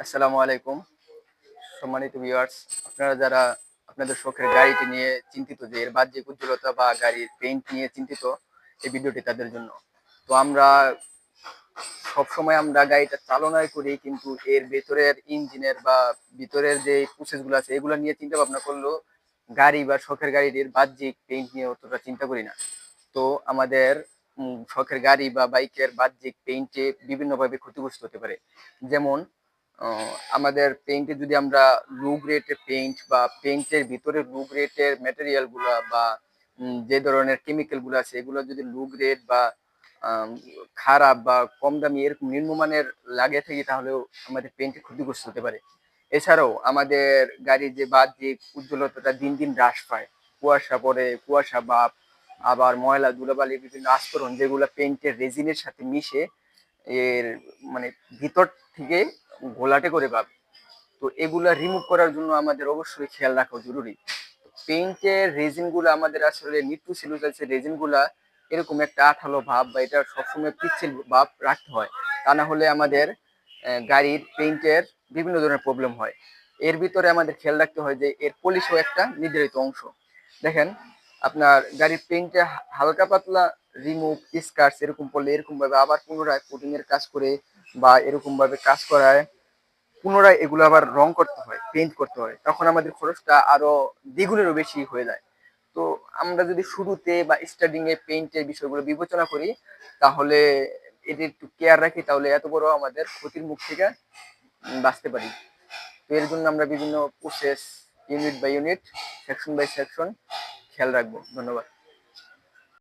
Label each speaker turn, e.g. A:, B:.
A: আসসালামু আলাইকুম। সম্মানিত ভিউয়ার্স, আপনারা যারা আপনাদের শখের গাড়িটি নিয়ে চিন্তিত যে এর বাহ্যিক উজ্জ্বলতা বা গাড়ির পেইন্ট নিয়ে চিন্তিত, এই ভিডিওটি তাদের জন্য। তো সবসময় আমরা গাড়িটা চালনাই করি, কিন্তু এর ভেতরের ইঞ্জিনের বা ভিতরের যে প্রসেস গুলো আছে এগুলো নিয়ে চিন্তা ভাবনা করলেও গাড়ি বা শখের গাড়িটির বাহ্যিক পেইন্ট নিয়ে অতটা চিন্তা করি না। তো আমাদের শখের গাড়ি বা বাইকের বাহ্যিক পেইন্টে বিভিন্নভাবে ক্ষতিগ্রস্ত হতে পারে। যেমন আমাদের পেইন্টে যদি আমরা লো গ্রেডের পেইন্ট বা পেইন্টের ভিতরে লো গ্রেডের ম্যাটেরিয়াল গুলা বা যে ধরনের কেমিক্যাল গুলো আছে এগুলো যদি লো গ্রেড বা আম, খারাপ বা কম দামি এরকম নিম্নমানের লাগে থাকি, তাহলেও আমাদের পেইন্টে ক্ষতিগ্রস্ত হতে পারে। এছাড়াও আমাদের গাড়ির যে বাহ্যিক উজ্জ্বলতাটা দিন দিন হ্রাস পায়। কুয়াশা পড়ে, কুয়াশা ভাব, আবার ময়লা ধুলোবালি বিভিন্ন আস্তরণ যেগুলো পেইন্টের রেজিনের সাথে মিশে এর মানে ভিতর থেকে ঘোলাটে করে পাবে। তো এগুলা রিমুভ করার জন্য আমাদের অবশ্যই খেয়াল রাখা জরুরি। পেইন্টের রেজিন গুলো আমাদের আসলে নিট্রোসেলুলোসিসের রেজিন গুলা এরকম একটা আঠালো ভাব বা এটা সবসময় পিচ্ছিল ভাব রাখতে হয়। তা না হলে আমাদের গাড়ির পেইন্টের বিভিন্ন ধরনের প্রবলেম হয়। এর ভিতরে আমাদের খেয়াল রাখতে হয় যে এর পলিশও একটা নির্ধারিত অংশ। দেখেন, আপনার গাড়ির পেইন্টে হালকা পাতলা রিমুভ স্কার্স এরকম পড়লে এরকম ভাবে আবার পুনরায় কোটিং এর কাজ করে বা এরকম ভাবে কাজ করায় পুনরায় এগুলো আবার রং করতে হয়, পেইন্ট করতে হয়, তখন আমাদের খরচটা আরো দ্বিগুণেরও বেশি হয়ে যায়। তো আমরা যদি শুরুতে বা স্টার্টিং এ পেইন্টের বিষয়গুলো বিবেচনা করি, তাহলে এটি একটু কেয়ার রাখি, তাহলে এত বড় আমাদের ক্ষতির মুখ থেকে বাঁচতে পারি। তো এর জন্য আমরা বিভিন্ন process unit by unit, section by section খেয়াল রাখবো। ধন্যবাদ।